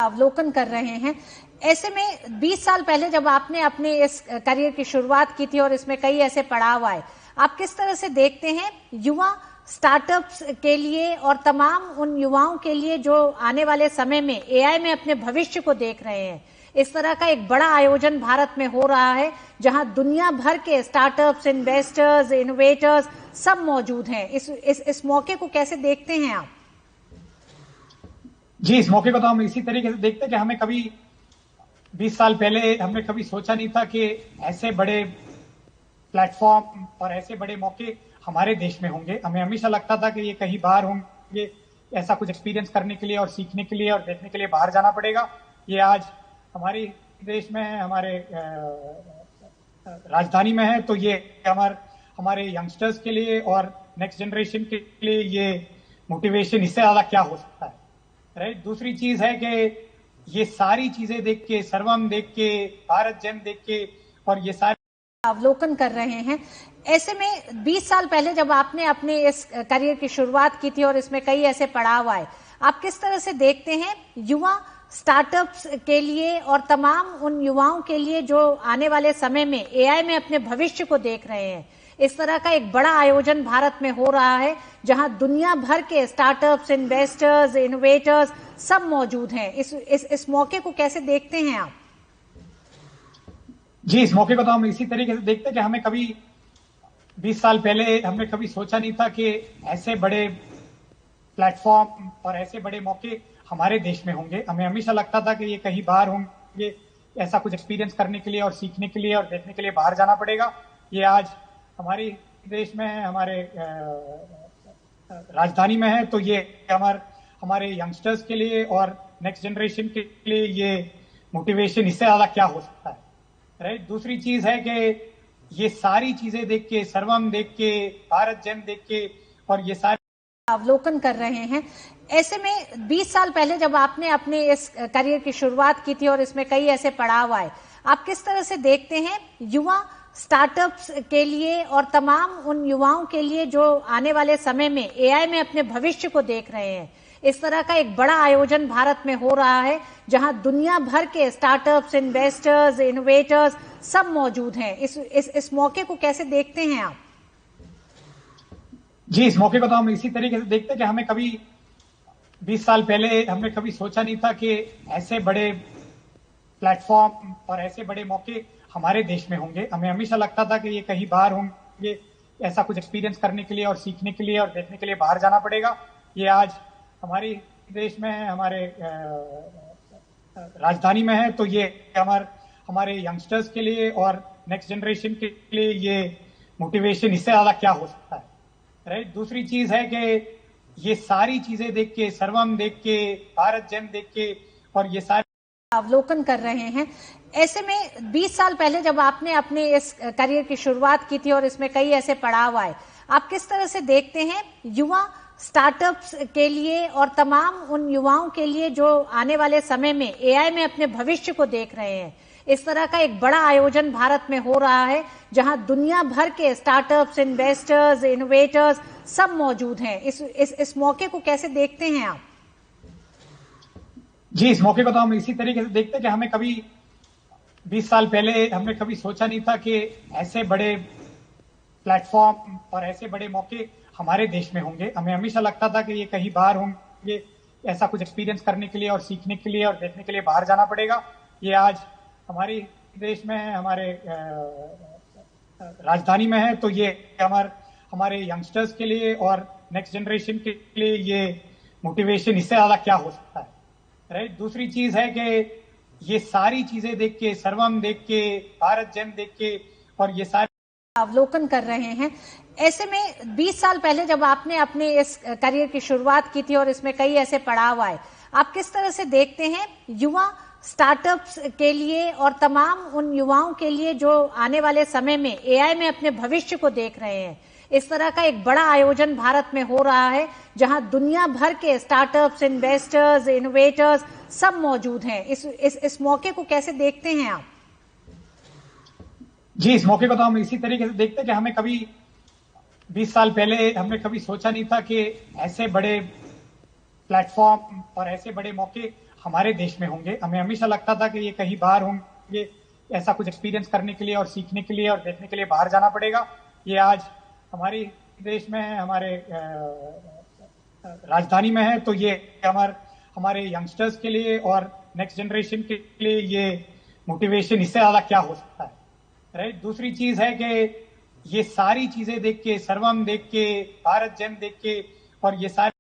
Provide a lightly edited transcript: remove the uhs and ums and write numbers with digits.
अवलोकन कर रहे हैं। ऐसे में 20 साल पहले जब आपने अपने इस करियर की शुरुआत की थी और इसमें कई ऐसे पड़ाव आए, आप किस तरह से देखते हैं युवा स्टार्टअप्स के लिए और तमाम उन युवाओं के लिए जो आने वाले समय में एआई में अपने भविष्य को देख रहे हैं? इस तरह का एक बड़ा आयोजन भारत में हो रहा है जहां दुनिया भर के स्टार्टअप्स, इन्वेस्टर्स, इनोवेटर्स सब मौजूद हैं। इस मौके को कैसे देखते हैं आप? जी, इस मौके को तो हम इसी तरीके से देखते हैं कि हमें कभी 20 साल पहले हमने कभी सोचा नहीं था कि ऐसे बड़े प्लेटफॉर्म और ऐसे बड़े मौके हमारे देश में होंगे। हमें हमेशा लगता था कि ये कहीं बाहर होंगे, ऐसा कुछ एक्सपीरियंस करने के लिए और सीखने के लिए और देखने के लिए बाहर जाना पड़ेगा। ये आज हमारे देश में है, हमारे राजधानी में है, तो ये हमारे यंगस्टर्स के लिए और नेक्स्ट जनरेशन के लिए ये मोटिवेशन इससे ज्यादा क्या हो सकता है, राइट। दूसरी चीज है कि ये सारी चीजें देख के, सर्वम देख के, भारत जन देख के और ये सारे अवलोकन कर रहे हैं। ऐसे में 20 साल पहले जब आपने अपने इस करियर की शुरुआत की थी और इसमें कई ऐसे पड़ाव आए, आप किस तरह से देखते हैं युवा स्टार्टअप्स के लिए और तमाम उन युवाओं के लिए जो आने वाले समय में एआई में अपने भविष्य को देख रहे हैं? इस तरह का एक बड़ा आयोजन भारत में हो रहा है जहां दुनिया भर के स्टार्टअप्स, इन्वेस्टर्स, इनोवेटर्स सब मौजूद हैं। इस मौके को कैसे देखते हैं आप? जी, इस मौके को तो हम इसी तरीके से देखते हैं कि हमें कभी 20 साल पहले हमने कभी सोचा नहीं था कि ऐसे बड़े प्लेटफॉर्म और ऐसे बड़े मौके हमारे देश में होंगे। हमें हमेशा लगता था कि ये कहीं बाहर होंगे, ऐसा कुछ एक्सपीरियंस करने के लिए और सीखने के लिए और देखने के लिए बाहर जाना पड़ेगा। ये आज हमारे देश में है, हमारे राजधानी में है, तो ये हमारे यंगस्टर्स के लिए और नेक्स्ट जनरेशन के लिए ये मोटिवेशन इससे ज्यादा क्या हो सकता है, राइट। दूसरी चीज है कि ये सारी चीजें देख के, सर्वम देख के, भारत जन देख के और ये सारे अवलोकन कर रहे हैं। ऐसे में 20 साल पहले जब आपने अपने इस करियर की शुरुआत की थी और इसमें कई ऐसे पड़ाव आए, आप किस तरह से देखते हैं युवा स्टार्टअप्स के लिए और तमाम उन युवाओं के लिए जो आने वाले समय में एआई में अपने भविष्य को देख रहे हैं? इस तरह का एक बड़ा आयोजन भारत में हो रहा है जहां दुनिया भर के स्टार्टअप्स, इन्वेस्टर्स, इनोवेटर्स सब मौजूद हैं। इस मौके को कैसे देखते हैं आप? जी, इस मौके को तो हम इसी तरीके से देखते हैं कि हमें कभी 20 साल पहले हमने कभी सोचा नहीं था कि ऐसे बड़े प्लेटफॉर्म और ऐसे बड़े मौके हमारे देश में होंगे। हमें हमेशा लगता था कि ये कहीं बाहर होंगे, ऐसा कुछ एक्सपीरियंस करने के लिए और सीखने के लिए और देखने के लिए बाहर जाना पड़ेगा। ये आज हमारे देश में है, हमारे राजधानी में है, तो ये हमारे यंगस्टर्स के लिए और नेक्स्ट जनरेशन के लिए ये मोटिवेशन इससे ज्यादा क्या हो सकता है, राइट। दूसरी चीज है कि ये सारी चीजें देख के, सर्वम देख के, भारत जन देख के और ये सारे अवलोकन कर रहे हैं। ऐसे में 20 साल पहले जब आपने अपने इस करियर की शुरुआत की थी और इसमें कई ऐसे पड़ाव आए, आप किस तरह से देखते हैं युवा स्टार्टअप्स के लिए और तमाम उन युवाओं के लिए जो आने वाले समय में एआई में अपने भविष्य को देख रहे हैं? इस तरह का एक बड़ा आयोजन भारत में हो रहा है जहां दुनिया भर के स्टार्टअप्स, इन्वेस्टर्स, इनोवेटर्स सब मौजूद हैं। इस मौके को कैसे देखते हैं आप? जी, इस मौके को तो हम इसी तरीके से देखते हैं कि हमें कभी 20 साल पहले हमने कभी सोचा नहीं था कि ऐसे बड़े प्लेटफॉर्म और ऐसे बड़े मौके हमारे देश में होंगे। हमें हमेशा लगता था कि ये कहीं बाहर होंगे, ऐसा कुछ एक्सपीरियंस करने के लिए और सीखने के लिए और देखने के लिए बाहर जाना पड़ेगा। ये आज हमारे देश में है, हमारे राजधानी में है, तो ये हमारे यंगस्टर्स के लिए और नेक्स्ट जनरेशन के लिए ये मोटिवेशन इससे ज्यादा क्या हो सकता है, राइट। दूसरी चीज है कि ये सारी चीजें देख के, सर्वम देख के, भारत जन देख के और ये सारे अवलोकन कर रहे हैं। ऐसे में 20 साल पहले जब आपने अपने इस करियर की शुरुआत की थी और इसमें कई ऐसे पड़ाव आए, आप किस तरह से देखते हैं युवा स्टार्टअप्स के लिए और तमाम उन युवाओं के लिए जो आने वाले समय में एआई में अपने भविष्य को देख रहे हैं? इस तरह का एक बड़ा आयोजन भारत में हो रहा है जहां दुनिया भर के स्टार्टअप्स, इन्वेस्टर्स, इनोवेटर्स सब मौजूद हैं। इस मौके को कैसे देखते हैं आप? जी, इस मौके को तो हम इसी तरीके से देखते हैं कि हमें कभी 20 साल पहले हमने कभी सोचा नहीं था कि ऐसे बड़े प्लेटफॉर्म और ऐसे बड़े मौके हमारे देश में होंगे। हमें हमेशा लगता था कि ये कहीं बाहर होंगे, ऐसा कुछ एक्सपीरियंस करने के लिए और सीखने के लिए और देखने के लिए बाहर जाना पड़ेगा। ये आज हमारे देश में है, हमारे राजधानी में है, तो ये हमारे यंगस्टर्स के लिए और नेक्स्ट जनरेशन के लिए ये मोटिवेशन इससे ज्यादा क्या हो सकता है, राइट। दूसरी चीज है कि ये सारी चीजें देख के, सर्वम देख के, भारत जन देख के और ये सारी